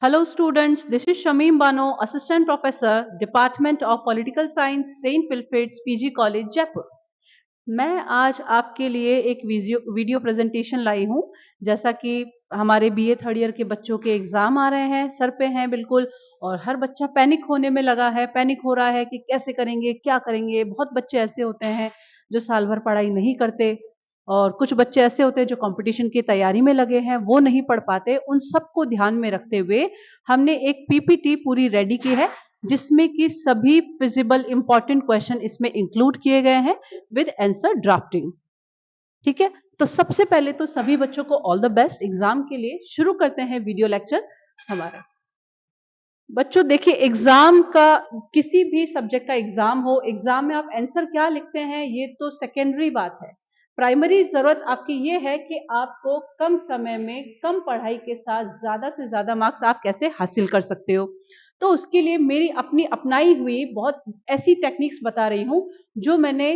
Hello students, this is Shamim Bano, Assistant Professor, Department of Political Science, St. Wilfrid's PG College, Jaipur. मैं आज आपके लिए एक video presentation लाई हूँ। जैसा कि हमारे बीए थर्ड ईयर के बच्चों के एग्जाम आ रहे हैं, सर पे हैं बिल्कुल, और हर बच्चा पैनिक होने में लगा है, पैनिक हो रहा है कि कैसे करेंगे, क्या करेंगे। बहुत बच्चे ऐसे होते हैं जो साल भर पढ़ाई नहीं करते, और कुछ बच्चे ऐसे होते हैं जो कंपटीशन की तैयारी में लगे हैं, वो नहीं पढ़ पाते। उन सबको ध्यान में रखते हुए हमने एक पीपीटी पूरी रेडी की है, जिसमें कि सभी फिजिबल इंपॉर्टेंट क्वेश्चन इसमें इंक्लूड किए गए हैं विद आंसर ड्राफ्टिंग। ठीक है, तो सबसे पहले तो सभी बच्चों को ऑल द बेस्ट एग्जाम के लिए। शुरू करते हैं वीडियो लेक्चर हमारा। बच्चों देखिए, एग्जाम का, किसी भी सब्जेक्ट का एग्जाम हो, एग्जाम में आप आंसर क्या लिखते हैं ये तो सेकेंडरी बात है। प्राइमरी जरूरत आपकी ये है कि आपको कम समय में कम पढ़ाई के साथ ज्यादा से ज्यादा मार्क्स आप कैसे हासिल कर सकते हो। तो उसके लिए मेरी अपनी अपनाई हुई बहुत ऐसी टेक्निक्स बता रही हूँ जो मैंने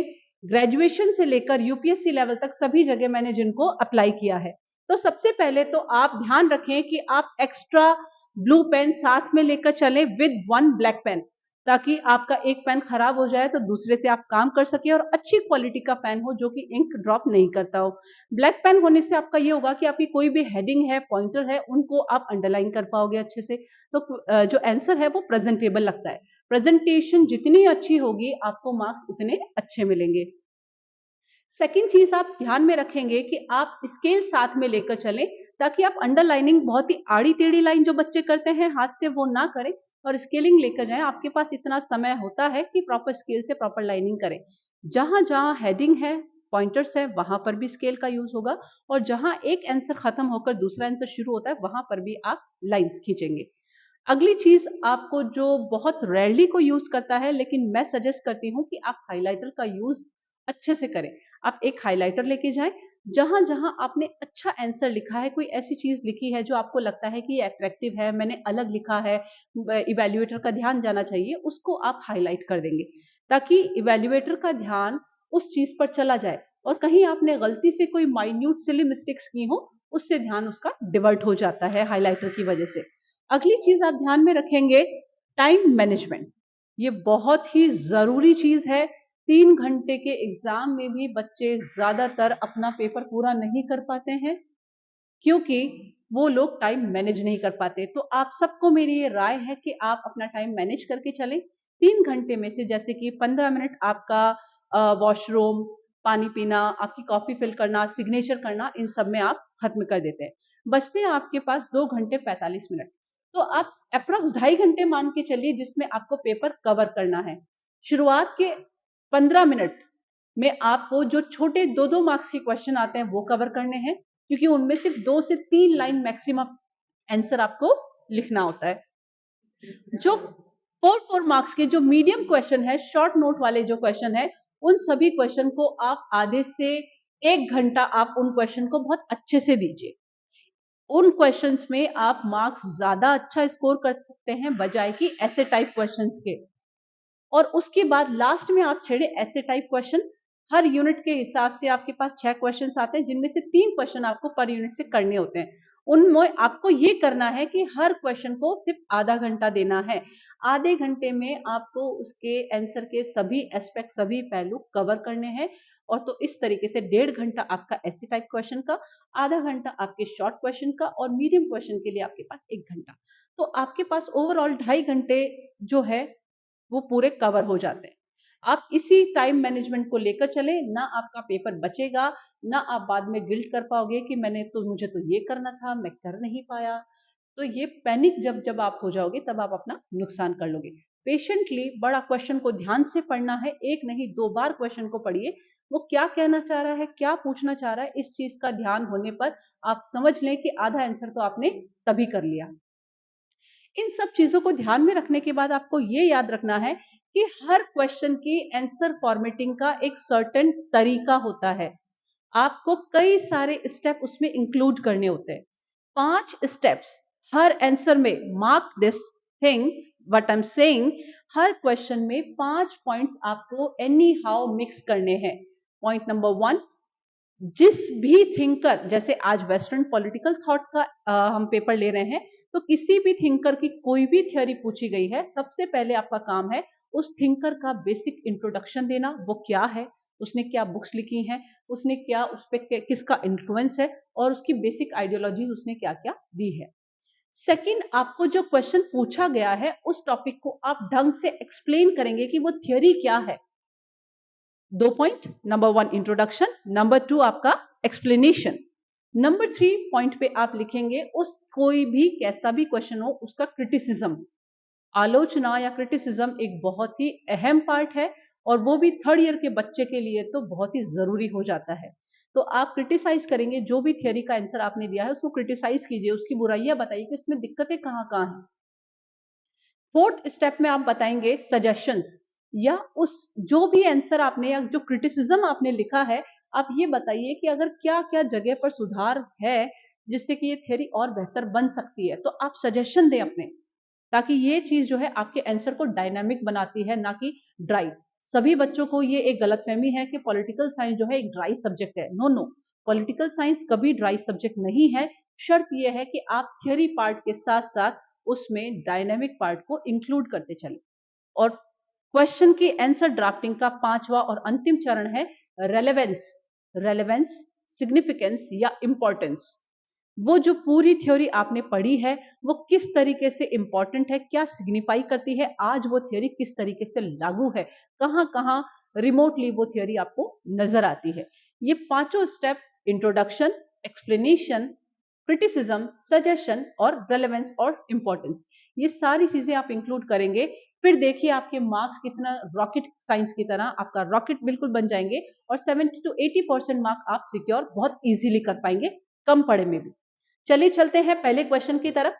ग्रेजुएशन से लेकर यूपीएससी लेवल तक सभी जगह मैंने जिनको अप्लाई किया है। तो सबसे पहले तो आप ध्यान रखें कि आप एक्स्ट्रा ब्लू पेन साथ में लेकर चले विद वन ब्लैक पेन, ताकि आपका एक पेन खराब हो जाए तो दूसरे से आप काम कर सके, और अच्छी क्वालिटी का पेन हो जो कि इंक ड्रॉप नहीं करता हो। ब्लैक पेन होने से आपका ये होगा कि आपकी कोई भी हेडिंग है, पॉइंटर है, उनको आप अंडरलाइन कर पाओगे अच्छे से। तो जो आंसर है वो प्रेजेंटेबल लगता है। प्रेजेंटेशन जितनी अच्छी होगी आपको मार्क्स उतने अच्छे मिलेंगे। सेकेंड चीज आप ध्यान में रखेंगे कि आप स्केल साथ में लेकर चलें, ताकि आप अंडरलाइनिंग बहुत ही आड़ी टेढ़ी लाइन जो बच्चे करते हैं हाथ से वो ना करें, और स्केलिंग लेकर जाएं। आपके पास इतना समय होता है कि प्रॉपर स्केल से प्रॉपर लाइनिंग करें। जहां जहां हेडिंग है, पॉइंटर्स है, वहां पर भी स्केल का यूज होगा, और जहां एक आंसर खत्म होकर दूसरा आंसर शुरू होता है वहां पर भी आप लाइन खींचेंगे। अगली चीज आपको जो बहुत रेयरली को यूज करता है, लेकिन मैं सजेस्ट करती हूँ कि आप हाइलाइटर का यूज अच्छे से करें। आप एक हाइलाइटर लेके जाएं, जहां जहां आपने अच्छा आंसर लिखा है, कोई ऐसी चीज लिखी है जो आपको लगता है कि ये अट्रैक्टिव है, मैंने अलग लिखा है, इवेल्युएटर का ध्यान जाना चाहिए, उसको आप हाईलाइट कर देंगे, ताकि इवेल्युएटर का ध्यान उस चीज पर चला जाए, और कहीं आपने गलती से कोई माइन्यूट सिली मिस्टेक्स की हो, उससे ध्यान उसका डिवर्ट हो जाता है हाइलाइटर की वजह से। अगली चीज आप ध्यान में रखेंगे, टाइम मैनेजमेंट। ये बहुत ही जरूरी चीज है। 3 घंटे के एग्जाम में भी बच्चे ज्यादातर अपना पेपर पूरा नहीं कर पाते हैं, क्योंकि वो लोग टाइम मैनेज नहीं कर पाते। तो आप सबको मेरी ये राय है कि आप अपना टाइम मैनेज करके चलें। 3 घंटे में से जैसे कि 15 मिनट आपका वॉशरूम, पानी पीना, आपकी कॉफी फिल करना, सिग्नेचर करना, इन सब में आप खत्म कर देते हैं। बचते हैं आपके पास 2 घंटे 45 मिनट। तो आप अप्रोक्स 2.5 घंटे मान के चलिए जिसमें आपको पेपर कवर करना है। शुरुआत के 15 मिनट में आपको जो छोटे 2-2 मार्क्स के क्वेश्चन आते हैं वो कवर करने हैं, क्योंकि उनमें सिर्फ 2 से 3 लाइन मैक्सिमम आंसर आपको लिखना होता है। जो 4-4 मार्क्स के जो मीडियम क्वेश्चन है, शॉर्ट नोट वाले जो क्वेश्चन है, उन सभी क्वेश्चन को आप आधे से 1 घंटा आप उन क्वेश्चन को बहुत अच्छे से दीजिए। उन क्वेश्चंस में आप मार्क्स ज्यादा अच्छा स्कोर कर सकते हैं बजाय कि ऐसे टाइप क्वेश्चंस के। और उसके बाद लास्ट में आप छेड़े ऐसे टाइप क्वेश्चन। हर यूनिट के हिसाब से आपके पास 6 क्वेश्चन आते हैं, जिनमें से 3 क्वेश्चन आपको पर यूनिट से करने होते हैं। उनमें आपको ये करना है कि हर क्वेश्चन को सिर्फ आधा घंटा देना है। आधे घंटे में आपको उसके आंसर के सभी एस्पेक्ट, सभी पहलू कवर करने हैं। और तो इस तरीके से 1.5 घंटा आपका ऐसे टाइप क्वेश्चन का, आधा घंटा आपके शॉर्ट क्वेश्चन का, और मीडियम क्वेश्चन के लिए आपके पास 1 घंटा। तो आपके पास ओवरऑल 2.5 घंटे जो है वो पूरे कवर हो जाते हैं। आप इसी टाइम मैनेजमेंट को लेकर चले, ना आपका पेपर बचेगा, ना आप बाद में गिल्ट कर पाओगे कि मुझे तो ये करना था, मैं कर नहीं पाया। तो ये पैनिक जब जब आप हो जाओगे तब आप अपना नुकसान कर लोगे। पेशेंटली बड़ा क्वेश्चन को ध्यान से पढ़ना है, एक नहीं 2 बार क्वेश्चन को पढ़िए। वो क्या कहना चाह रहा है, क्या पूछना चाह रहा है, इस चीज का ध्यान होने पर आप समझ लें कि आधा आंसर तो आपने तभी कर लिया। इन सब चीजों को ध्यान में रखने के बाद आपको ये याद रखना है कि हर क्वेश्चन की आंसर फॉर्मेटिंग का एक सर्टेन तरीका होता है। आपको कई सारे स्टेप उसमें इंक्लूड करने होते हैं। 5 स्टेप्स हर आंसर में। Mark this thing what I am saying. Her question में 5 पॉइंट्स आपको एनी हाउ मिक्स करने हैं। पॉइंट नंबर 1, जिस भी थिंकर, जैसे आज वेस्टर्न पॉलिटिकल थॉट का हम पेपर ले रहे हैं, तो किसी भी थिंकर की कोई भी थ्योरी पूछी गई है, सबसे पहले आपका काम है उस थिंकर का बेसिक इंट्रोडक्शन देना। वो क्या है, उसने क्या बुक्स लिखी हैं, उसने क्या उस पे किसका इन्फ्लुएंस है, और उसकी बेसिक आइडियोलॉजीज उसने क्या क्या दी है। सेकंड, आपको जो क्वेश्चन पूछा गया है उस टॉपिक को आप ढंग से एक्सप्लेन करेंगे कि वो थ्योरी क्या है। 2 पॉइंट, नंबर 1 इंट्रोडक्शन, नंबर 2 आपका एक्सप्लेनेशन, नंबर 3 पॉइंट पे आप लिखेंगे उस कोई भी कैसा भी क्वेश्चन हो उसका क्रिटिसिज्म। आलोचना या क्रिटिसिज्म एक बहुत ही अहम पार्ट है, और वो भी थर्ड ईयर के बच्चे के लिए तो बहुत ही जरूरी हो जाता है। तो आप क्रिटिसाइज करेंगे, जो भी थियरी का आंसर आपने दिया है उसको क्रिटिसाइज कीजिए, उसकी बुराइयां बताइए कि उसमें दिक्कतें कहाँ कहाँ हैं। फोर्थ स्टेप में आप बताएंगे सजेशंस, या उस जो भी आंसर आपने या जो क्रिटिसिज्म आपने लिखा है, आप ये बताइए कि अगर क्या क्या जगह पर सुधार है जिससे कि ये थ्योरी और बेहतर बन सकती है, तो आप सजेशन दें अपने, ताकि ये चीज जो है आपके आंसर को डायनामिक बनाती है, ना कि ड्राई। सभी बच्चों को ये एक गलतफहमी है कि पॉलिटिकल साइंस जो है एक ड्राई सब्जेक्ट है। नो नो, पॉलिटिकल साइंस कभी ड्राई सब्जेक्ट नहीं है। शर्त यह है कि आप थियरी पार्ट के साथ साथ उसमें डायनामिक पार्ट को इंक्लूड करते चले। और क्वेश्चन की आंसर ड्राफ्टिंग का पांचवा और अंतिम चरण है रेलेवेंस। रेलेवेंस, सिग्निफिकेंस या इंपॉर्टेंस। वो जो पूरी थ्योरी आपने पढ़ी है वो किस तरीके से इंपॉर्टेंट है, क्या सिग्निफाई करती है, आज वो थ्योरी किस तरीके से लागू है, कहां कहां रिमोटली वो थ्योरी आपको नजर आती है। ये पांचों step, introduction, explanation, criticism, suggestion और रेलेवेंस और इंपॉर्टेंस, ये सारी चीजें आप इंक्लूड करेंगे। फिर देखिए आपके मार्क्स कितना रॉकेट साइंस की तरह आपका रॉकेट बिल्कुल बन जाएंगे, और 70 to 80% मार्क आप सिक्योर बहुत इजीली कर पाएंगे, कम पढ़े में भी। चलिए चलते हैं पहले क्वेश्चन की तरफ।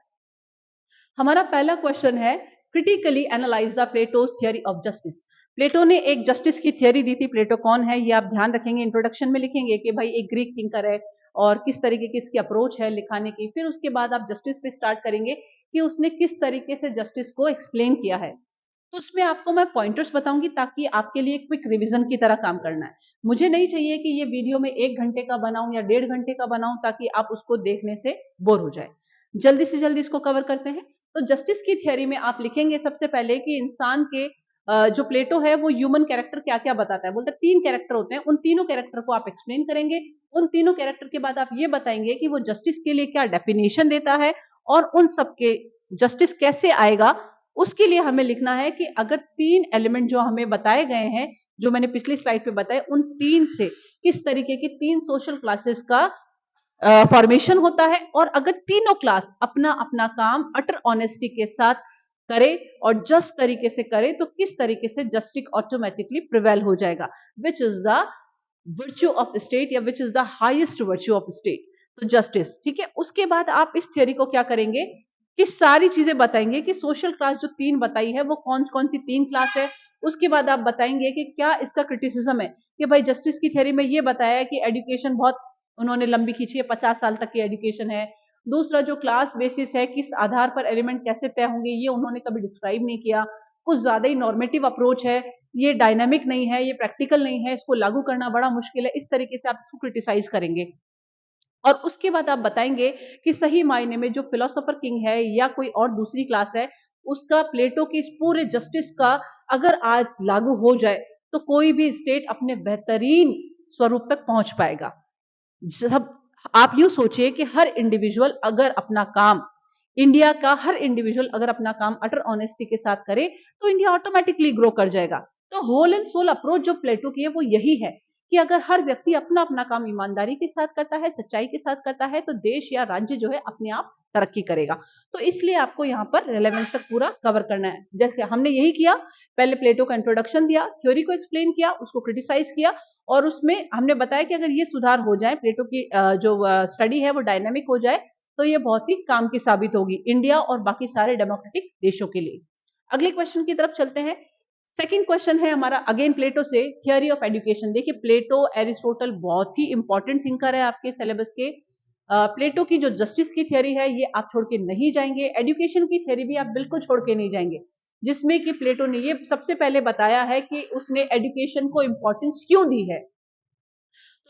हमारा पहला क्वेश्चन है, critically analyse the Plato's theory of justice. Plato ने एक जस्टिस की थियरी दी थी। प्लेटो कौन है ये आप ध्यान रखेंगे, इंट्रोडक्शन में लिखेंगे कि भाई एक ग्रीक थिंकर है और किस तरीके की इसकी अप्रोच है लिखाने की। फिर उसके बाद आप जस्टिस पे स्टार्ट करेंगे कि उसने किस तरीके से जस्टिस को एक्सप्लेन किया है। तो उसमें आपको मैं पॉइंटर्स बताऊंगी ताकि आपके लिए क्विक रिवीजन की तरह काम करना है। मुझे नहीं चाहिए कि ये वीडियो में 1 घंटे का बनाऊं या 1.5 घंटे का बनाऊं ताकि आप उसको देखने से बोर हो जाए। जल्दी से जल्दी इसको कवर करते हैं। तो जस्टिस की थियरी में आप लिखेंगे सबसे पहले कि इंसान के जो प्लेटो है वो ह्यूमन कैरेक्टर क्या क्या बताता है। बोलते 3 कैरेक्टर होते हैं, उन तीनों कैरेक्टर को आप एक्सप्लेन करेंगे। उन तीनों कैरेक्टर के बाद आप ये बताएंगे कि वो जस्टिस के लिए क्या डेफिनेशन देता है, और उन सबके जस्टिस कैसे आएगा। उसके लिए हमें लिखना है कि अगर 3 एलिमेंट जो हमें बताए गए हैं, जो मैंने पिछली स्लाइड पे बताए, उन 3 से किस तरीके की 3 सोशल क्लासेस का फॉर्मेशन होता है, और अगर तीनों क्लास अपना अपना काम अटर ऑनेस्टी के साथ करे और जस्ट तरीके से करे, तो किस तरीके से जस्टिस ऑटोमेटिकली प्रिवेल हो जाएगा, which is the virtue of state या which is the highest virtue of state, तो जस्टिस। ठीक है, उसके बाद आप इस थियोरी को क्या करेंगे कि सारी चीजें बताएंगे कि सोशल क्लास जो 3 बताई है वो कौन कौन सी 3 क्लास है। उसके बाद आप बताएंगे कि क्या इसका क्रिटिसिज्म है कि भाई जस्टिस की थियोरी में ये बताया है कि एजुकेशन बहुत उन्होंने लंबी खींची है, 50 साल तक की एजुकेशन है। दूसरा जो क्लास बेसिस है, किस आधार पर एलिमेंट कैसे तय होंगे, ये उन्होंने कभी डिस्क्राइब नहीं किया। कुछ ज्यादा ही नॉर्मेटिव अप्रोच है, ये डायनामिक नहीं है, ये प्रैक्टिकल नहीं है, इसको लागू करना बड़ा मुश्किल है। इस तरीके से आप इसको क्रिटिसाइज करेंगे। और उसके बाद आप बताएंगे कि सही मायने में जो फिलोसोफर किंग है या कोई और दूसरी क्लास है, उसका प्लेटो की इस पूरे जस्टिस का अगर आज लागू हो जाए तो कोई भी स्टेट अपने बेहतरीन स्वरूप तक पहुंच पाएगा। सब आप यूं सोचिए कि हर इंडिविजुअल अगर अपना काम, इंडिया का हर इंडिविजुअल अगर अपना काम अटर ऑनेस्टी के साथ करे तो इंडिया ऑटोमेटिकली ग्रो कर जाएगा। तो होल एंड सोल अप्रोच जो प्लेटो की है वो यही है कि अगर हर व्यक्ति अपना अपना काम ईमानदारी के साथ करता है, सच्चाई के साथ करता है, तो देश या राज्य जो है अपने आप तरक्की करेगा। तो इसलिए आपको यहाँ पर रेलेवेंस तक पूरा कवर करना है। जैसे हमने यही किया, पहले प्लेटो का इंट्रोडक्शन दिया, थ्योरी को एक्सप्लेन किया, उसको क्रिटिसाइज किया, और उसमें हमने बताया कि अगर ये सुधार हो जाए, प्लेटो की जो स्टडी है वो डायनामिक हो जाए, तो ये बहुत ही काम की साबित होगी इंडिया और बाकी सारे डेमोक्रेटिक देशों के लिए। अगले क्वेश्चन की तरफ चलते हैं। सेकंड क्वेश्चन है हमारा अगेन प्लेटो से, थियरी ऑफ एजुकेशन। देखिए प्लेटो, एरिस्टोटल बहुत ही इंपॉर्टेंट थिंकर है आपके सिलेबस के। प्लेटो की जो जस्टिस की थियरी है ये आप छोड़ के नहीं जाएंगे, एजुकेशन की थियरी भी आप बिल्कुल छोड़ के नहीं जाएंगे, जिसमें कि प्लेटो ने ये सबसे पहले बताया है कि उसने एजुकेशन को इंपॉर्टेंस क्यों दी है।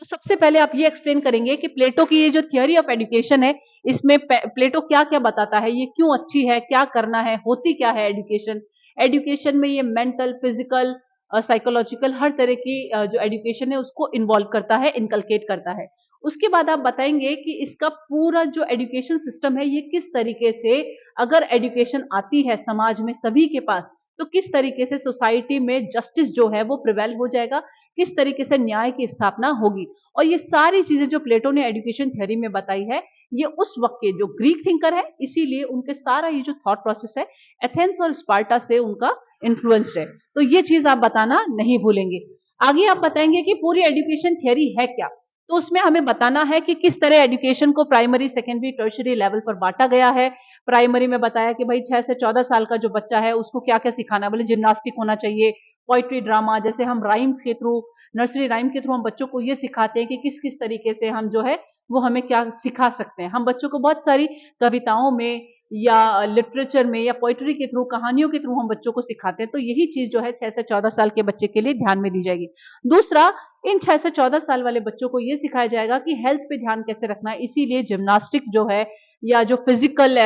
तो सबसे पहले आप ये एक्सप्लेन करेंगे कि प्लेटो की ये जो थियोरी ऑफ एजुकेशन है, इसमें प्लेटो क्या-क्या बताता है, ये क्यों अच्छी है, क्या करना है, होती क्या है एजुकेशन? एजुकेशन में ये मेंटल, फिजिकल, साइकोलॉजिकल हर तरह की जो एजुकेशन है उसको इन्वॉल्व करता है, इनकलकेट करता है। उसके बाद आप बताएंगे कि इसका पूरा जो एजुकेशन सिस्टम है, ये किस तरीके से अगर एजुकेशन आती है समाज में सभी के पास, तो किस तरीके से सोसाइटी में जस्टिस जो है वो प्रिवेल हो जाएगा, किस तरीके से न्याय की स्थापना होगी। और ये सारी चीजें जो प्लेटो ने एजुकेशन थ्योरी में बताई है, ये उस वक्त के जो ग्रीक थिंकर है, इसीलिए उनके सारा ये जो थॉट प्रोसेस है एथेंस और स्पार्टा से उनका इन्फ्लुएंस्ड है। तो ये चीज आप बताना नहीं भूलेंगे। आगे आप बताएंगे कि पूरी एजुकेशन थ्योरी है क्या। तो उसमें हमें बताना है कि किस तरह एजुकेशन को प्राइमरी, सेकेंडरी, टर्शियरी लेवल पर बांटा गया है। प्राइमरी में बताया कि भाई 6 से 14 साल का जो बच्चा है उसको क्या क्या सिखाना है, बोले जिम्नास्टिक होना चाहिए, पोइट्री, ड्रामा, जैसे हम राइम के थ्रू, नर्सरी राइम के थ्रू हम बच्चों को ये सिखाते हैं कि किस किस तरीके से हम जो है वो हमें क्या सिखा सकते हैं। हम बच्चों को बहुत सारी कविताओं में या लिटरेचर में या पोइट्री के थ्रू, कहानियों के थ्रू हम बच्चों को सिखाते हैं। तो यही चीज जो है 6 से 14 साल के बच्चे के लिए ध्यान में दी जाएगी। दूसरा, इन 6 से 14 साल वाले बच्चों को ये सिखाया जाएगा कि हेल्थ पे ध्यान कैसे रखना है, इसीलिए जिम्नास्टिक जो है या जो फिजिकल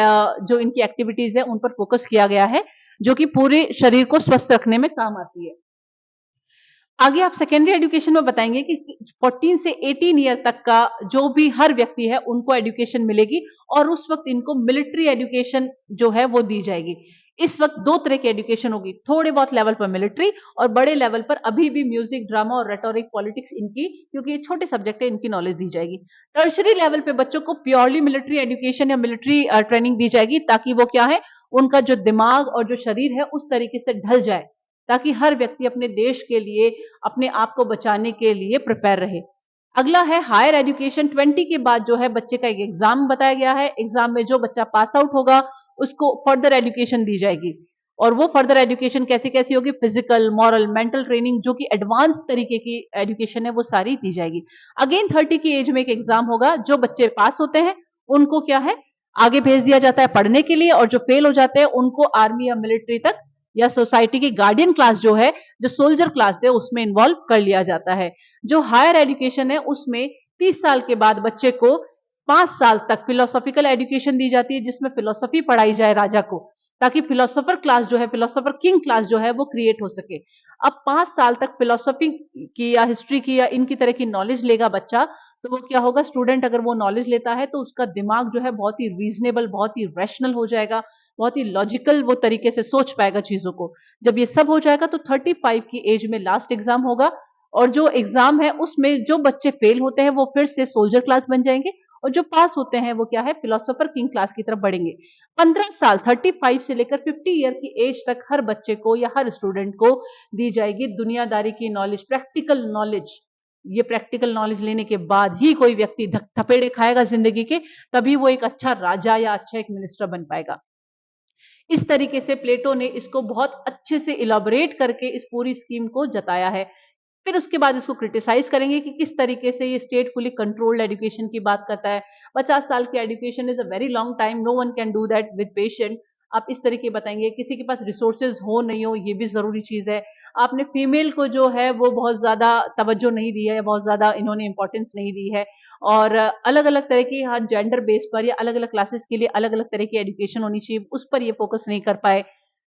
जो इनकी एक्टिविटीज है उन पर फोकस किया गया है, जो कि पूरे शरीर को स्वस्थ रखने में काम आती है। आगे आप सेकेंडरी एजुकेशन में बताएंगे कि 14 से 18 ईयर तक का जो भी हर व्यक्ति है उनको एजुकेशन मिलेगी, और उस वक्त इनको मिलिट्री एजुकेशन जो है वो दी जाएगी। इस वक्त दो तरह की एजुकेशन होगी, थोड़े बहुत लेवल पर मिलिट्री और बड़े लेवल पर अभी भी म्यूजिक, ड्रामा और रेटोरिक, पॉलिटिक्स इनकी, क्योंकि ये छोटे सब्जेक्ट है, इनकी नॉलेज दी जाएगी। टर्शरी लेवल पे बच्चों को प्योरली मिलिट्री एजुकेशन या मिलिट्री ट्रेनिंग दी जाएगी, ताकि वो क्या है, उनका जो दिमाग और जो शरीर है उस तरीके से ढल जाए, ताकि हर व्यक्ति अपने देश के लिए, अपने आप को बचाने के लिए प्रिपेयर रहे। अगला है हायर एजुकेशन। 20 के बाद जो है बच्चे का एक एग्जाम बताया गया है। एग्जाम में जो बच्चा पास आउट होगा उसको फर्दर एजुकेशन दी जाएगी। और वो फर्दर एजुकेशन कैसी कैसी होगी, फिजिकल, मॉरल, मेंटल ट्रेनिंग, जो कि एडवांस तरीके की एजुकेशन है वो सारी दी जाएगी। अगेन 30 की एज में एक एग्जाम होगा। जो बच्चे पास होते हैं उनको क्या है, आगे भेज दिया जाता है पढ़ने के लिए, और जो फेल हो जाते हैं उनको आर्मी या मिलिट्री तक या सोसाइटी की गार्डियन क्लास जो है, जो सोल्जर क्लास है, उसमें इन्वॉल्व कर लिया जाता है। जो हायर एजुकेशन है उसमें 30 साल के बाद बच्चे को 5 साल तक फिलोसॉफिकल एजुकेशन दी जाती है, जिसमें फिलोसफी पढ़ाई जाए राजा को, ताकि फिलोसोफर क्लास जो है, फिलोसोफर किंग क्लास जो है वो क्रिएट हो सके। अब 5 साल तक फिलोसफी की या हिस्ट्री की या इनकी तरह की नॉलेज लेगा बच्चा, तो वो क्या होगा, स्टूडेंट अगर वो नॉलेज लेता है तो उसका दिमाग जो है बहुत ही रीजनेबल, बहुत ही रैशनल हो जाएगा, बहुत ही लॉजिकल वो तरीके से सोच पाएगा चीजों को। जब ये सब हो जाएगा तो 35 की एज में लास्ट एग्जाम होगा, और जो एग्जाम है उसमें जो बच्चे फेल होते हैं वो फिर से सोल्जर क्लास बन जाएंगे, और जो पास होते हैं वो क्या है, फिलोसोफर किंग क्लास की तरफ बढ़ेंगे। 15 साल 35 से लेकर 50 ईयर की एज तक हर बच्चे को या हर स्टूडेंट को दी जाएगी दुनियादारी की नॉलेज, प्रैक्टिकल नॉलेज। ये प्रैक्टिकल नॉलेज लेने के बाद ही कोई व्यक्ति थपेड़े खाएगा जिंदगी के, तभी वो एक अच्छा राजा या अच्छा एक मिनिस्टर बन पाएगा। इस तरीके से प्लेटो ने इसको बहुत अच्छे से इलाबोरेट करके इस पूरी स्कीम को जताया है। फिर उसके बाद इसको क्रिटिसाइज करेंगे कि किस तरीके से ये स्टेट फुली कंट्रोल्ड एजुकेशन की बात करता है। 50 साल की education is a very long time, no one can do that with patient. आप इस तरीके बताएंगे, किसी के पास रिसोर्सेज हो नहीं हो, ये भी जरूरी चीज है। आपने फीमेल को जो है वो बहुत ज्यादा तवज्जो नहीं दी है, बहुत ज्यादा इन्होंने इंपॉर्टेंस नहीं दी है, और अलग अलग तरह की, हाँ, जेंडर बेस पर या अलग अलग क्लासेस के लिए अलग अलग तरह की एजुकेशन होनी चाहिए, उस पर ये फोकस नहीं कर पाए।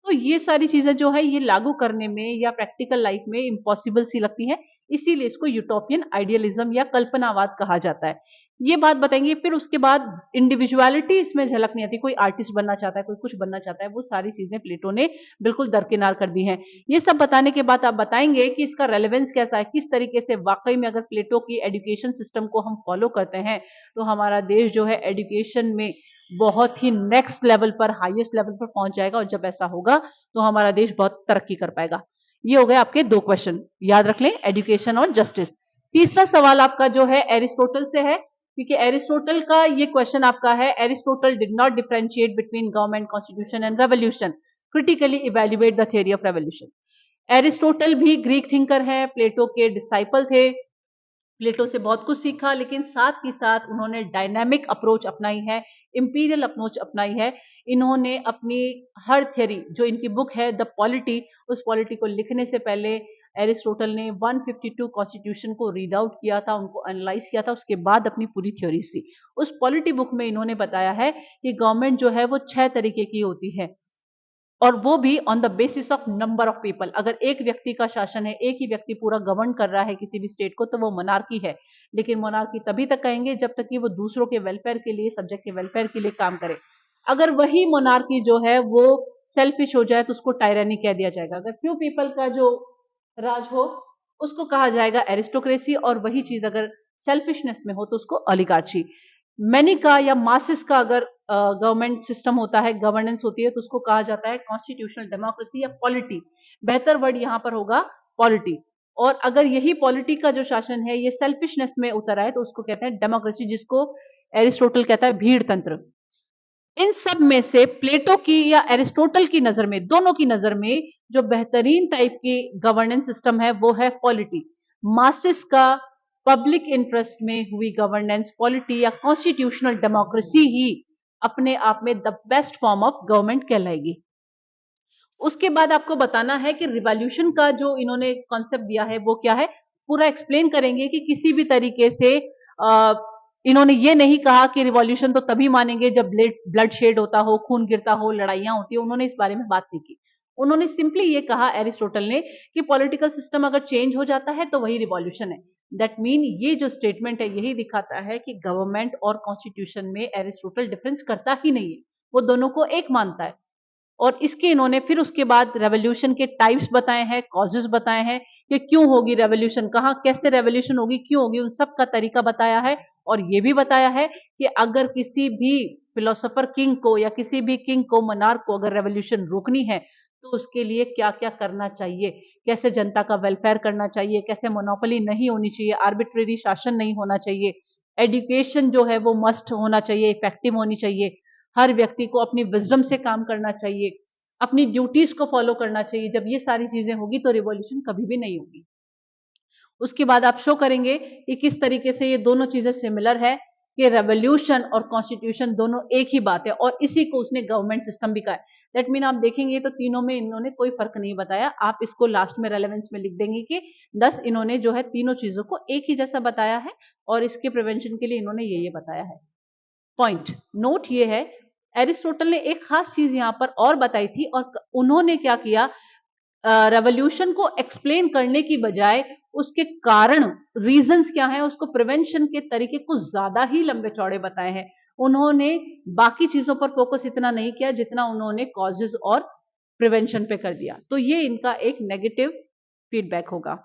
तो ये सारी चीजें जो है ये लागू करने में या प्रैक्टिकल लाइफ में इम्पॉसिबल सी लगती है, इसीलिए इसको यूटोपियन आइडियलिज्म या कल्पनावाद कहा जाता है। ये बात बताएंगे। फिर उसके बाद इंडिविजुअलिटी इसमें झलक नहीं आती, कोई आर्टिस्ट बनना चाहता है, कोई कुछ बनना चाहता है, वो सारी चीजें प्लेटो ने बिल्कुल दरकिनार कर दी हैं। ये सब बताने के बाद आप बताएंगे कि इसका रेलेवेंस कैसा है, किस तरीके से वाकई में अगर प्लेटो की एजुकेशन सिस्टम को हम फॉलो करते हैं तो हमारा देश जो है एजुकेशन में बहुत ही नेक्स्ट लेवल पर, हाईएस्ट लेवल पर पहुंच जाएगा, और जब ऐसा होगा तो हमारा देश बहुत तरक्की कर पाएगा। ये हो गए आपके दो क्वेश्चन, याद रख लें, एजुकेशन और जस्टिस। तीसरा सवाल आपका जो है एरिस्टोटल से है, क्योंकि एरिस्टोटल का ये क्वेश्चन आपका है, Aristotle did not differentiate between government, constitution and revolution, critically evaluate the theory of revolution. Aristotle भी ग्रीक थिंकर है, प्लेटो के डिसाइपल थे, प्लेटो से बहुत कुछ सीखा, लेकिन साथ ही साथ उन्होंने डायनामिक अप्रोच अपनाई है, इंपीरियल अप्रोच अपनाई है। इन्होंने अपनी हर थ्योरी, जो इनकी बुक है द पॉलिटी, उस पॉलिटी को लिखने से पहले एरिस्टोटल ने 152 कॉन्स्टिट्यूशन को रीड आउट किया था, उनको एनालाइज किया था, उसके बाद अपनी पूरी थ्योरीज दी। उस पॉलिटी बुक में इन्होंने बताया है कि गवर्नमेंट जो है वो 6 तरीके की होती है, और वो भी on the basis of number of people. अगर एक व्यक्ति का शासन है, एक ही व्यक्ति पूरा गवर्न कर रहा है किसी भी स्टेट को, तो वो मोनार्की है। लेकिन मोनार्की तभी तक कहेंगे जब तक कि वो दूसरों के वेलफेयर के लिए, सब्जेक्ट के वेलफेयर के लिए काम करे। अगर वही मोनार्की जो है वो सेल्फिश हो जाए तो उसको टायरानी कह दिया जाएगा। अगर फ्यू पीपल का जो राज हो उसको कहा जाएगा एरिस्टोक्रेसी, और वही चीज अगर सेल्फिशनेस में हो तो उसको ओलिगार्ची। मैनी का या मासेस का अगर गवर्नमेंट सिस्टम होता है, गवर्नेंस होती है, तो उसको कहा जाता है कॉन्स्टिट्यूशनल डेमोक्रेसी या पॉलिटी। बेहतर वर्ड यहां पर होगा पॉलिटी। और अगर यही पॉलिटी का जो शासन है ये सेल्फिशनेस में उतर आए तो उसको कहते हैं डेमोक्रेसी, जिसको एरिस्टोटल कहता है भीड़ तंत्र। इन सब में से प्लेटो की या एरिस्टोटल की नजर में, दोनों की नजर में जो बेहतरीन टाइप की गवर्नेंस सिस्टम है वो है पॉलिटी। मासिस का पब्लिक इंटरेस्ट में हुई गवर्नेंस पॉलिटी या कॉन्स्टिट्यूशनल डेमोक्रेसी ही अपने आप में the best form of government कहलाएगी। उसके बाद आपको बताना है कि रिवॉल्यूशन का जो इन्होंने कॉन्सेप्ट दिया है वो क्या है, पूरा एक्सप्लेन करेंगे कि किसी भी तरीके से इन्होंने ये नहीं कहा कि रिवॉल्यूशन तो तभी मानेंगे जब ब्लड शेड होता हो, खून गिरता हो, लड़ाइयां होती हो, उन्होंने इस बारे में बात नहीं की। उन्होंने सिंपली ये कहा एरिस्टोटल ने कि पॉलिटिकल सिस्टम अगर चेंज हो जाता है तो वही रिवॉल्यूशन है। दैट मीन ये जो स्टेटमेंट है यही दिखाता है कि गवर्नमेंट और कॉन्स्टिट्यूशन में एरिस्टोटल डिफरेंस करता ही नहीं है, वो दोनों को एक मानता है। और इसके इन्होंने फिर उसके बाद रेवोल्यूशन के टाइप्स बताए हैं, कॉजेस बताए हैं कि क्यों होगी रेवोल्यूशन, कहाँ कैसे रेवोल्यूशन होगी, क्यों होगी, उन सब का तरीका बताया है। और ये भी बताया है कि अगर किसी भी फिलोसोफर किंग को या किसी भी किंग को, मनार्क को अगर रेवोल्यूशन रोकनी है तो उसके लिए क्या क्या करना चाहिए, कैसे जनता का वेलफेयर करना चाहिए, कैसे मोनोपोली नहीं होनी चाहिए, आर्बिट्रेरी शासन नहीं होना चाहिए, एजुकेशन जो है वो मस्ट होना चाहिए, इफेक्टिव होनी चाहिए, हर व्यक्ति को अपनी विजडम से काम करना चाहिए, अपनी ड्यूटीज को फॉलो करना चाहिए। जब ये सारी चीजें होगी तो रिवॉल्यूशन कभी भी नहीं होगी। उसके बाद आप शो करेंगे कि किस तरीके से ये दोनों चीजें सिमिलर है, कि रेवोल्यूशन और कॉन्स्टिट्यूशन दोनों एक ही बात है, और इसी को उसने गवर्नमेंट सिस्टम भी कहा है। दैट मीन आप देखेंगे तो तीनों में इन्होंने कोई फर्क नहीं बताया। आप इसको लास्ट में रेलेवेंस में लिख देंगे कि 10 इन्होंने जो है तीनों चीजों को एक ही जैसा बताया है, और इसके प्रिवेंशन के लिए इन्होंने ये बताया है। पॉइंट नोट ये है, एरिस्टोटल ने एक खास चीज यहां पर और बताई थी, और उन्होंने क्या किया, रेवोल्यूशन को एक्सप्लेन करने की बजाय उसके कारण, रीजंस क्या है, उसको प्रिवेंशन के तरीके कुछ ज्यादा ही लंबे चौड़े बताए हैं। उन्होंने बाकी चीजों पर फोकस इतना नहीं किया जितना उन्होंने कॉजेज और प्रिवेंशन पे कर दिया। तो ये इनका एक नेगेटिव फीडबैक होगा।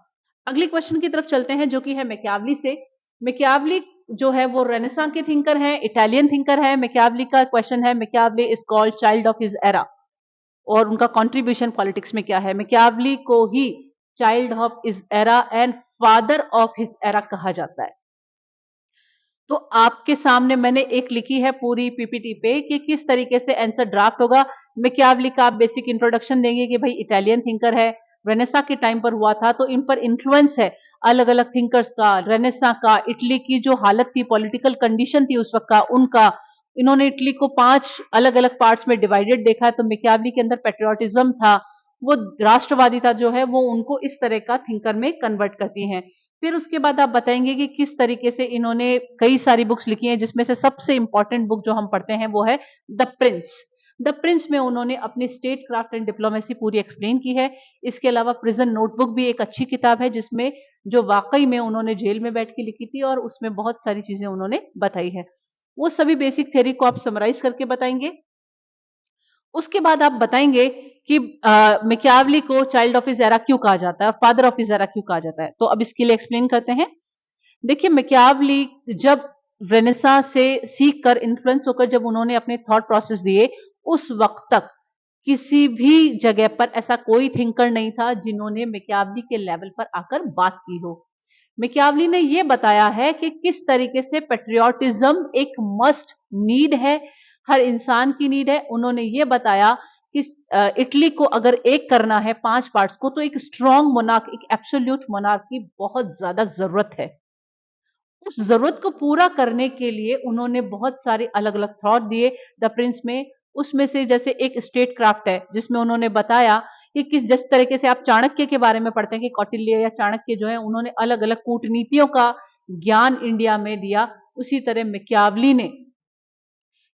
अगले क्वेश्चन की तरफ चलते हैं जो कि है मैकियावली से। मैकियावली जो है वो रेनेसां के थिंकर है, इटालियन थिंकर है। मैकियावली का क्वेश्चन है, Machiavelli is called child of his era, और उनका कंट्रीब्यूशन पॉलिटिक्स में क्या है। मैकियावली को ही child of his era and father of his era कहा जाता है। तो आपके सामने मैंने एक लिखी है पूरी पीपीटी पे कि किस तरीके से आंसर ड्राफ्ट होगा। मैकियावली का आप बेसिक इंट्रोडक्शन देंगे कि भाई इटालियन थिंकर है, रेनेसा के टाइम पर हुआ था, तो इन पर इन्फ्लुएंस है अलग अलग थिंकर्स का, रेनेसा का, इटली की जो हालत थी, पॉलिटिकल कंडीशन थी उस वक्त का, उनका। इन्होंने इटली को 5 अलग अलग पार्ट्स में डिवाइडेड देखा है, तो मैकियावली के अंदर पेट्रियोटिज्म था, वो राष्ट्रवादी था जो है, वो उनको इस तरह का थिंकर में कन्वर्ट करती हैं। फिर उसके बाद आप बताएंगे कि किस तरीके से इन्होंने कई सारी बुक्स लिखी हैं, जिसमें से सबसे इंपॉर्टेंट बुक जो हम पढ़ते हैं वो है द प्रिंस। द प्रिंस में उन्होंने अपनी स्टेट क्राफ्ट एंड डिप्लोमेसी पूरी एक्सप्लेन की है। इसके अलावा प्रिजन नोटबुक भी एक अच्छी किताब है, जिसमें जो वाकई में उन्होंने जेल में बैठ के लिखी थी, और उसमें बहुत सारी चीजें उन्होंने बताई है। वो सभी बेसिक थ्योरी को आप समराइज करके बताएंगे। उसके बाद आप बताएंगे कि मैकियावली को चाइल्ड ऑफ हिज एरा क्यों कहा जाता है, फादर ऑफ हिज एरा क्यों कहा जाता है। तो अब इसके लिए एक्सप्लेन करते हैं। देखिए, मैकियावली जब रेनेसां से सीख कर, इन्फ्लुएंस होकर जब उन्होंने अपने थॉट प्रोसेस दिए, उस वक्त तक किसी भी जगह पर ऐसा कोई थिंकर नहीं था जिन्होंने मैकियावली के लेवल पर आकर बात की हो। मैकियावली ने यह बताया है कि किस तरीके से पेट्रियोटिज्म एक मस्ट नीड है, हर इंसान की नीड है। उन्होंने ये बताया कि इटली को अगर एक करना है 5 पार्ट्स को, तो एक स्ट्रॉन्ग मोनार्क, एक एब्सोल्यूट मोनार्क की बहुत ज्यादा जरूरत है। उस जरूरत को पूरा करने के लिए उन्होंने बहुत सारे अलग अलग थॉट दिए द प्रिंस में। उसमें से जैसे एक स्टेट क्राफ्ट है, जिसमें उन्होंने बताया कि किस जिस तरीके से आप चाणक्य के बारे में पढ़ते हैं कि कौटिल्य या चाणक्य जो है उन्होंने अलग अलग कूटनीतियों का ज्ञान इंडिया में दिया, उसी तरह मैकियावली ने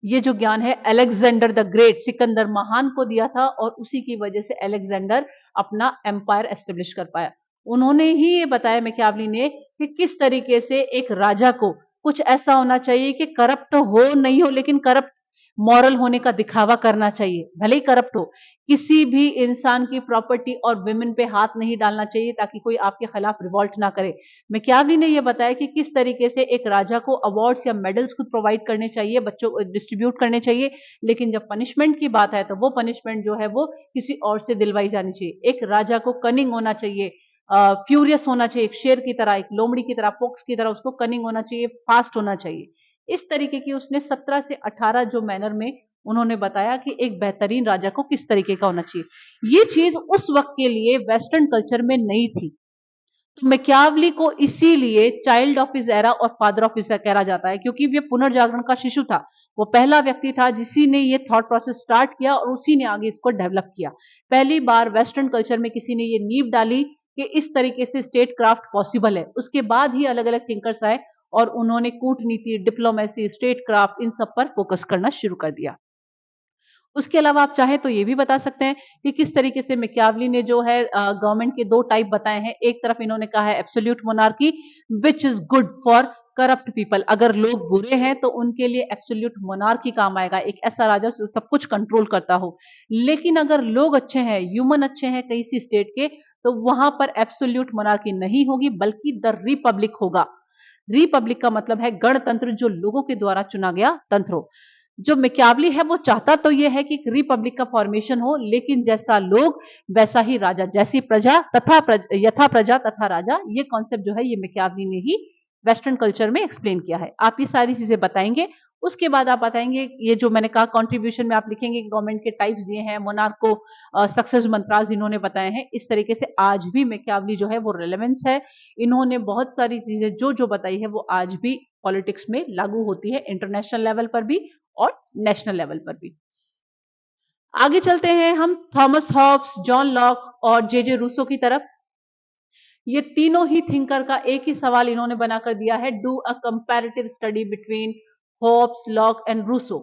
ये जो ज्ञान है अलेक्जेंडर द ग्रेट, सिकंदर महान को दिया था, और उसी की वजह से अलेक्जेंडर अपना एम्पायर एस्टेब्लिश कर पाया। उन्होंने ही ये बताया मैकियावली ने कि किस तरीके से एक राजा को कुछ ऐसा होना चाहिए कि करप्ट हो नहीं हो, लेकिन करप्ट मॉरल होने का दिखावा करना चाहिए, भले ही करप्ट हो। किसी भी इंसान की प्रॉपर्टी और विमेन पे हाथ नहीं डालना चाहिए ताकि कोई आपके खिलाफ रिवॉल्ट ना करे। मैकियावली ने यह बताया कि किस तरीके से एक राजा को अवार्ड्स या मेडल्स खुद प्रोवाइड करने चाहिए, बच्चों को डिस्ट्रीब्यूट करने चाहिए, लेकिन जब पनिशमेंट की बात है तो वो पनिशमेंट जो है वो किसी और से दिलवाई जानी चाहिए। एक राजा को कनिंग होना चाहिए, फ्यूरियस होना चाहिए, एक शेर की तरह, एक लोमड़ी की तरह, फोक्स की तरह उसको कनिंग होना चाहिए, फास्ट होना चाहिए। इस तरीके की उसने 17 से 18 जो मैनर में उन्होंने बताया कि एक बेहतरीन राजा को किस तरीके का होना चाहिए। ये चीज उस वक्त के लिए वेस्टर्न कल्चर में नई थी। तो मैकियावली को इसीलिए चाइल्ड ऑफ हिज एरा और फादर ऑफ हिज कहा जाता है, क्योंकि ये पुनर्जागरण का शिशु था। वो पहला व्यक्ति था जिसी ने ये थॉट प्रोसेस स्टार्ट किया और उसी ने आगे इसको डेवलप किया। पहली बार वेस्टर्न कल्चर में किसी ने ये नींव डाली कि इस तरीके से स्टेट क्राफ्ट पॉसिबल है। उसके बाद ही अलग अलग थिंकर्स आए और उन्होंने कूटनीति, डिप्लोमेसी, स्टेट क्राफ्ट, इन सब पर फोकस करना शुरू कर दिया। उसके अलावा आप चाहें तो ये भी बता सकते हैं कि किस तरीके से मैकियावली ने जो है गवर्नमेंट के दो टाइप बताए हैं। एक तरफ इन्होंने कहा है absolute monarchy which is good for corrupt people, अगर लोग बुरे हैं तो उनके लिए एब्सोल्यूट मोनार्की काम आएगा, एक ऐसा राजा जो सब कुछ कंट्रोल करता हो। लेकिन अगर लोग अच्छे हैं, ह्यूमन अच्छे हैं कई सी स्टेट के, तो वहां पर एब्सोल्यूट मोनार्की नहीं होगी, बल्कि द रिपब्लिक होगा। रिपब्लिक का मतलब है गणतंत्र, जो लोगों के द्वारा चुना गया तंत्र हो। जो मैकियावली है वो चाहता तो ये है कि रिपब्लिक का फॉर्मेशन हो, लेकिन जैसा लोग वैसा ही राजा, जैसी प्रजा तथा यथा प्रजा तथा राजा, ये कॉन्सेप्ट जो है ये मैकियावली ने ही वेस्टर्न कल्चर में एक्सप्लेन किया है। आप ये सारी चीजें बताएंगे, उसके बाद आप बताएंगे ये जो मैंने कहा कंट्रीब्यूशन में आप लिखेंगे गवर्नमेंट के टाइप्स दिए हैं, मोनार्क को सक्सेस मंत्रास इन्होंने बताए हैं। इस तरीके से आज भी मैकियावली जो है वो रेलेवेंस है। इन्होंने बहुत सारी चीजें जो जो बताई है वो आज भी पॉलिटिक्स में लागू होती है, इंटरनेशनल लेवल पर भी और नेशनल लेवल पर भी। आगे चलते हैं हम थॉमस हॉब्स, जॉन लॉक और जे रूसो की तरफ। ये तीनों ही थिंकर का एक ही सवाल इन्होंने बनाकर दिया है, do a comparative study between Hobbes, Locke and Rousseau.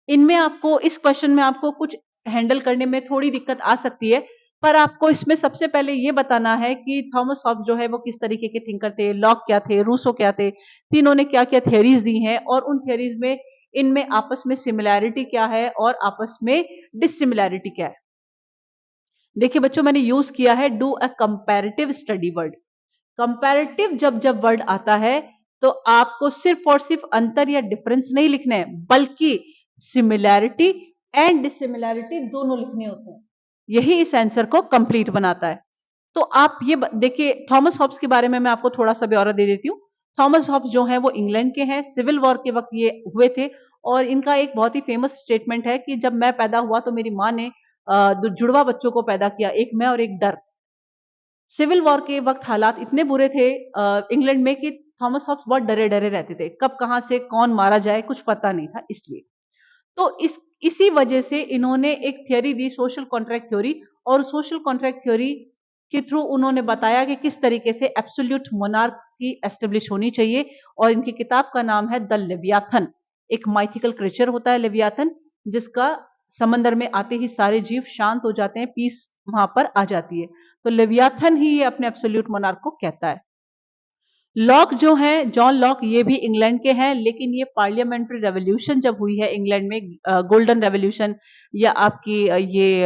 इनमें आपको इस क्वेश्चन में आपको कुछ हैंडल करने में थोड़ी दिक्कत आ सकती है, पर आपको इसमें सबसे पहले ये बताना है कि थॉमस हॉब्स जो है वो किस तरीके के थिंकर थे, लॉक क्या थे, रूसो क्या थे, तीनों ने क्या क्या थियरीज दी हैं और उन थियरीज में इनमें आपस में सिमिलैरिटी क्या है और आपस में डिसिमिलैरिटी क्या है। देखिए बच्चों, मैंने यूज किया है do a comparative study word. Comparative जब जब वर्ड आता है तो आपको सिर्फ और सिर्फ अंतर या डिफरेंस नहीं लिखने हैं, बल्कि सिमिलैरिटी एंड डिसिमिलैरिटी दोनों लिखने होते हैं। यही इस आंसर को कंप्लीट बनाता है। तो आप ये देखिए, थॉमस हॉब्स के बारे में मैं आपको थोड़ा सा ब्यौरा दे देती हूँ। थॉमस हॉब्स जो है वो इंग्लैंड के हैं, सिविल वॉर के वक्त ये हुए थे, और इनका एक बहुत ही फेमस स्टेटमेंट है कि जब मैं पैदा हुआ तो मेरी माँ ने दो जुड़वा बच्चों को पैदा किया, एक मैं और एक डर। सिविल वॉर के वक्त हालात इतने बुरे थे इंग्लैंड में कि थॉमस हॉब्स बहुत डरे डरे रहते थे, कब कहां से कौन मारा जाए कुछ पता नहीं था। इसलिए तो इसी वजह से इन्होंने एक थ्योरी दी, सोशल कॉन्ट्रैक्ट थ्योरी, और सोशल कॉन्ट्रैक्ट थ्योरी के थ्रू उन्होंने बताया कि किस तरीके से एब्सोल्यूट मोनार्की एस्टेब्लिश होनी चाहिए। और इनकी किताब का नाम है द लेवियाथन। एक माइथिकल क्रिएचर होता है लेवियाथन, जिसका समंदर में आते ही सारे जीव शांत हो जाते हैं, पीस वहां पर आ जाती है। तो लेवियाथन ही ये अपने एब्सोल्यूट मोनार्क को कहता है। लॉक जो है, जॉन लॉक, ये भी इंग्लैंड के हैं, लेकिन ये पार्लियामेंट्री रेवोल्यूशन जब हुई है इंग्लैंड में, गोल्डन रेवोल्यूशन या आपकी ये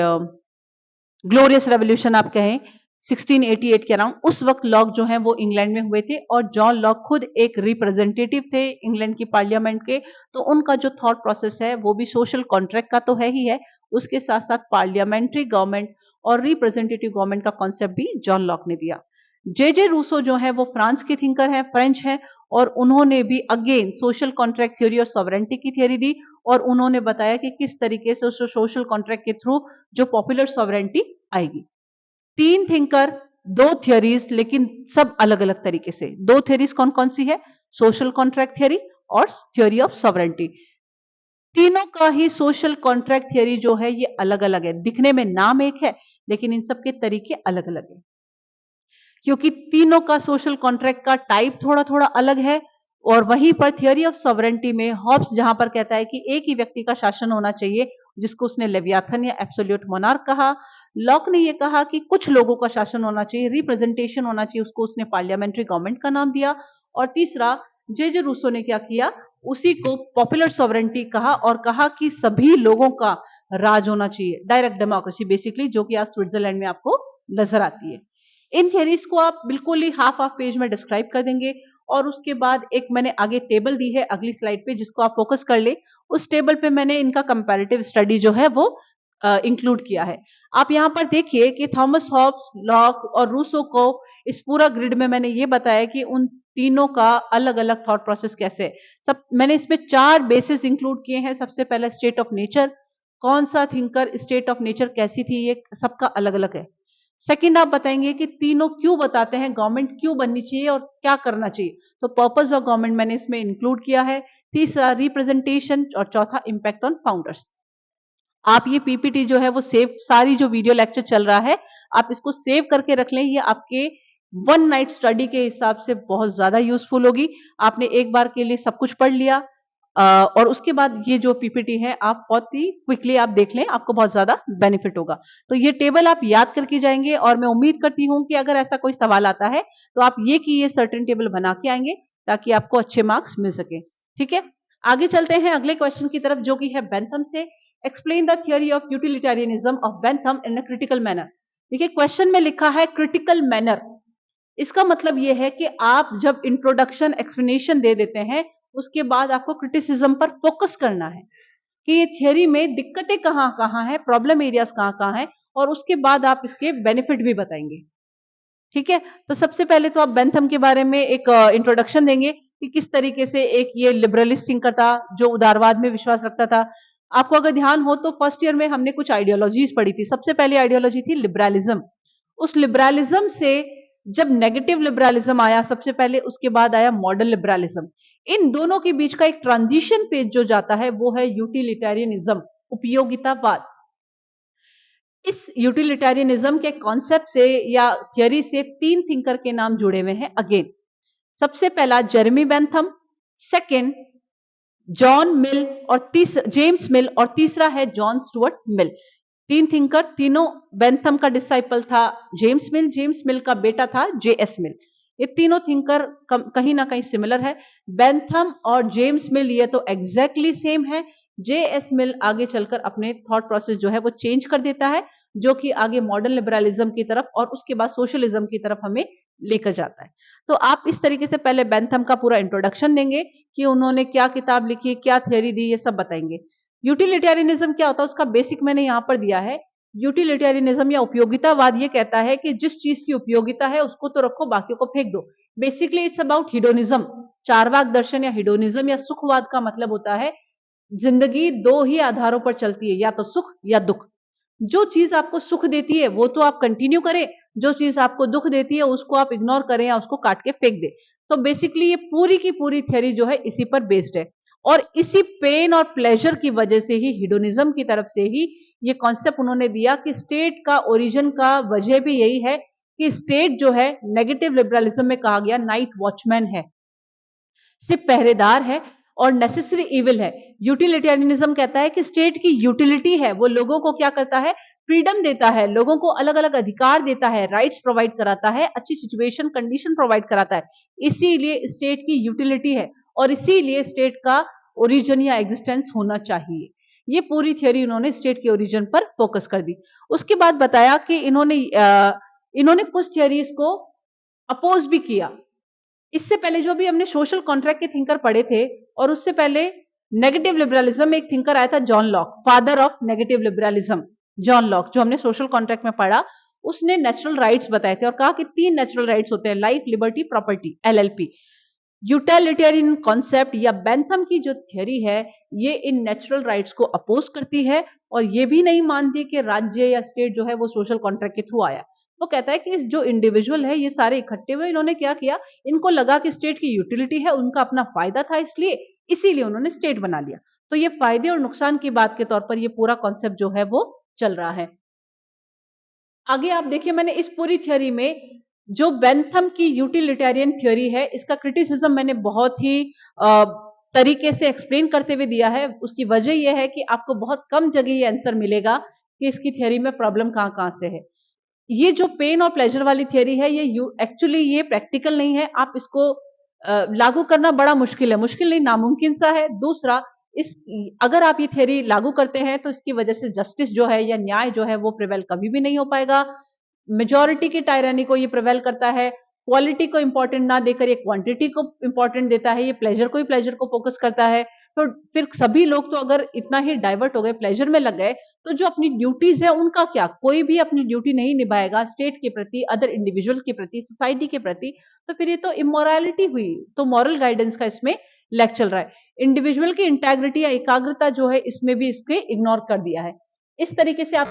ग्लोरियस रेवोल्यूशन आप कहें, 1688 के अराउंड, उस वक्त लॉक जो है वो इंग्लैंड में हुए थे। और जॉन लॉक खुद एक रिप्रेजेंटेटिव थे इंग्लैंड की पार्लियामेंट के। तो उनका जो थॉट प्रोसेस है वो भी सोशल कॉन्ट्रैक्ट का तो है ही है, उसके साथ साथ पार्लियामेंट्री गवर्नमेंट और रिप्रेजेंटेटिव गवर्नमेंट का कॉन्सेप्ट भी जॉन लॉक ने दिया। जे रूसो जो है वो फ्रांस के थिंकर है, फ्रेंच है, और उन्होंने भी अगेन सोशल कॉन्ट्रैक्ट थ्योरी और सॉवरेंटी की थ्योरी दी। और उन्होंने बताया कि किस तरीके से सोशल कॉन्ट्रैक्ट के थ्रू जो पॉपुलर सॉवरेंटी आएगी। तीन थिंकर, दो थियरीज, लेकिन सब अलग अलग तरीके से। दो थियरीज कौन कौन सी है? सोशल कॉन्ट्रैक्ट थियरी और थ्योरी ऑफ सॉवरेंटी। तीनों का ही सोशल कॉन्ट्रैक्ट थियरी जो है ये अलग अलग है, दिखने में नाम एक है लेकिन इन सब के तरीके अलग अलग है, क्योंकि तीनों का सोशल कॉन्ट्रैक्ट का टाइप थोड़ा थोड़ा अलग है। और वहीं पर थियरी ऑफ सॉवरेंटी में हॉब्स जहां पर कहता है कि एक ही व्यक्ति का शासन होना चाहिए, जिसको उसने लेवियाथन या एब्सोल्यूट मोनार्क कहा। लॉक ने यह कहा कि कुछ लोगों का शासन होना चाहिए, रिप्रेजेंटेशन होना चाहिए, उसको उसने पार्लियामेंट्री गवर्नमेंट का नाम दिया। और तीसरा जे रूसो ने क्या किया, उसी को पॉपुलर सॉवरेंटी कहा और कहा कि सभी लोगों का राज होना चाहिए, डायरेक्ट डेमोक्रेसी बेसिकली, जो कि आज स्विट्जरलैंड में आपको नजर आती है। इन थियरीज को आप बिल्कुल ही हाफ पेज में डिस्क्राइब कर देंगे और उसके बाद एक मैंने आगे टेबल दी है अगली स्लाइड पे, जिसको आप फोकस कर ले। उस टेबल पे मैंने इनका कंपैरेटिव स्टडी जो है वो इंक्लूड किया है। आप यहाँ पर देखिए कि थॉमस हॉब्स, लॉक और रूसो को इस पूरा ग्रिड में मैंने ये बताया कि उन तीनों का अलग अलग थॉट प्रोसेस कैसे है। सब मैंने इसमें 4 बेसिस इंक्लूड किए हैं। सबसे पहले स्टेट ऑफ नेचर, कौन सा थिंकर स्टेट ऑफ नेचर कैसी थी, ये सबका अलग अलग है। सेकंड आप बताएंगे कि तीनों क्यों बताते हैं गवर्नमेंट क्यों बननी चाहिए और क्या करना चाहिए, तो पर्पस ऑफ गवर्नमेंट मैंने इसमें इंक्लूड किया है। तीसरा रिप्रेजेंटेशन और चौथा इंपैक्ट ऑन फाउंडर्स। आप ये पीपीटी जो है वो सेव, सारी जो वीडियो लेक्चर चल रहा है आप इसको सेव करके रख लें, ये आपके 1 नाइट स्टडी के हिसाब से बहुत ज्यादा यूजफुल होगी। आपने एक बार के लिए सब कुछ पढ़ लिया और उसके बाद ये जो पीपीटी है आप बहुत ही क्विकली आप देख लें, आपको बहुत ज्यादा बेनिफिट होगा। तो ये टेबल आप याद करके जाएंगे और मैं उम्मीद करती हूं कि अगर ऐसा कोई सवाल आता है तो आप ये कि ये सर्टेन टेबल बना के आएंगे ताकि आपको अच्छे मार्क्स मिल सके। ठीक है, आगे चलते हैं अगले क्वेश्चन की तरफ, जो कि है बेंथम से। Explain the theory of utilitarianism of Bentham in a critical manner. देखिए क्वेश्चन में लिखा है क्रिटिकल मैनर, इसका मतलब यह है कि आप जब इंट्रोडक्शन एक्सप्लेनेशन दे देते हैं उसके बाद आपको क्रिटिसिज्म पर फोकस करना है कि ये थियरी में दिक्कतें कहां कहां है, प्रॉब्लम एरियाज कहां कहां है, और उसके बाद आप इसके बेनिफिट भी बताएंगे। ठीक है, तो सबसे पहले तो आप बेंथम के बारे में एक इंट्रोडक्शन देंगे कि किस तरीके से एक ये लिबरलिस्ट थिंकर था जो उदारवाद में विश्वास रखता था। आपको अगर ध्यान हो तो फर्स्ट ईयर में हमने कुछ आइडियोलॉजीज पढ़ी थी। सबसे पहली आइडियोलॉजी थी लिबरलिज्म। उस लिबरलिज्म से जब नेगेटिव लिबरलिज्म आया सबसे पहले, उसके बाद आया मॉडर्न लिबरलिज्म। इन दोनों के बीच का एक ट्रांजिशन पेज जो जाता है वो है यूटिलिटेरियनिज्म, उपयोगितावाद। इस यूटिलिटेरियनिज्म के कॉन्सेप्ट से या थियरी से 3 थिंकर के नाम जुड़े हुए हैं अगेन। सबसे पहला जेरेमी बेंथम, सेकंड जॉन मिल और जेम्स मिल, और तीसरा है जॉन स्टुअर्ट मिल। 3 थिंकर, तीनों बेंथम का डिसाइपल था जेम्स मिल, जेम्स मिल का बेटा था जेएस मिल। ये तीनों थिंकर कहीं ना कहीं सिमिलर है। बेंथम और जेम्स मिल ये तो एग्जैक्टली सेम है। जेएस मिल आगे चलकर अपने थॉट प्रोसेस जो है वो चेंज कर देता है, जो कि आगे मॉडर्न लिबरलिज्म की तरफ और उसके बाद सोशलिज्म की तरफ हमें लेकर जाता है। तो आप इस तरीके से पहले बेंथम का पूरा इंट्रोडक्शन देंगे कि उन्होंने क्या किताब लिखी, क्या थ्योरी दी, ये सब बताएंगे। यूटिलिटेरियनिज्म क्या होता है उसका बेसिक मैंने यहां पर दिया है। यूटिलिटेरियनिज्म या उपयोगितावाद ये कहता है कि जिस चीज की उपयोगिता है उसको तो रखो, बाकियों को फेंक दो। Basically it's about hedonism. Charvaka दर्शन या हिडोनिज्म या सुखवाद का मतलब होता है जिंदगी 2 ही आधारों पर चलती है, या तो सुख या दुख। जो चीज आपको सुख देती है वो तो आप कंटिन्यू करें, जो चीज आपको दुख देती है उसको आप इग्नोर करें या उसको काट के फेंक दें। तो बेसिकली ये पूरी की पूरी थ्योरी जो है इसी पर बेस्ड है। और इसी पेन और प्लेजर की वजह से ही हिडोनिज्म की तरफ से ही ये कॉन्सेप्ट उन्होंने दिया कि स्टेट का ओरिजिन का वजह भी यही है कि स्टेट जो है नेगेटिव लिबरलिज्म में कहा गया नाइट वॉचमैन है, सिर्फ पहरेदार है और नेसेसरी इविल है। यूटिलिटेरियनिज्म कहता है कि स्टेट की यूटिलिटी है, वो लोगों को क्या करता है, फ्रीडम देता है, लोगों को अलग अलग अधिकार देता है, राइट्स प्रोवाइड कराता है, अच्छी सिचुएशन कंडीशन प्रोवाइड कराता है। इसीलिए स्टेट की यूटिलिटी है और इसीलिए स्टेट का ओरिजिन या एग्जिस्टेंस होना चाहिए। ये पूरी थियोरी उन्होंने स्टेट के ओरिजिन पर फोकस कर दी। उसके बाद बताया कि इन्होंने कुछ थियोरीज को अपोज भी किया। इससे पहले जो भी हमने सोशल कॉन्ट्रैक्ट के थिंकर पढ़े थे, और उससे पहले नेगेटिव लिबरलिज्म में एक थिंकर आया था John Locke, father of negative liberalism. John Locke जो हमने सोशल कॉन्ट्रैक्ट में पढ़ा, उसने नेचुरल राइट्स बताए थे और कहा कि 3 नेचुरल राइट्स होते हैं, life, liberty, property, LLP. Utilitarian concept या बेंथम की जो थ्योरी है ये इन नेचुरल राइट्स को अपोज करती है और ये भी नहीं मानती कि राज्य या स्टेट जो है वो सोशल कॉन्ट्रैक्ट के थ्रू आया। वो कहता है कि इस जो इंडिविजुअल है ये सारे इकट्ठे हुए, इन्होंने क्या किया, इनको लगा कि स्टेट की यूटिलिटी है, उनका अपना फायदा था, इसलिए इसीलिए उन्होंने स्टेट बना लिया। तो ये फायदे और नुकसान की बात के तौर पर ये पूरा कॉन्सेप्ट जो है वो चल रहा है। आगे आप देखिए, मैंने इस पूरी थ्योरी में जो बेंथम की यूटिलिटेरियन थ्योरी है, इसका क्रिटिसिज्म मैंने बहुत ही तरीके से एक्सप्लेन करते हुए दिया है। उसकी वजह यह है कि आपको बहुत कम जगह ये आंसर मिलेगा कि इसकी थ्योरी में प्रॉब्लम कहाँ-कहाँ से है। ये जो पेन और प्लेजर वाली थ्योरी है, ये एक्चुअली ये प्रैक्टिकल नहीं है। आप इसको लागू करना बड़ा मुश्किल नहीं, नामुमकिन सा है। दूसरा, इस अगर आप ये थ्योरी लागू करते हैं तो इसकी वजह से जस्टिस जो है या न्याय जो है वो प्रिवेल कभी भी नहीं हो पाएगा। मेजॉरिटी की टायरानी को ये प्रिवेल करता है। क्वालिटी को इंपॉर्टेंट ना देकर ये क्वांटिटी को इंपॉर्टेंट देता है। ये प्लेजर को ही प्लेजर को फोकस करता है। तो फिर सभी लोग तो अगर इतना ही डाइवर्ट हो गए, प्लेजर में लग गए, तो जो अपनी ड्यूटीज है उनका क्या? कोई भी अपनी ड्यूटी नहीं निभाएगा स्टेट के प्रति, अदर इंडिविजुअल के प्रति, सोसाइटी के प्रति, तो फिर ये तो इमोरालिटी हुई। तो मॉरल गाइडेंस का इसमें लैक चल रहा है। इंडिविजुअल की इंटेग्रिटी या एकाग्रता जो है इसमें भी इसके इग्नोर कर दिया है। इस तरीके से आप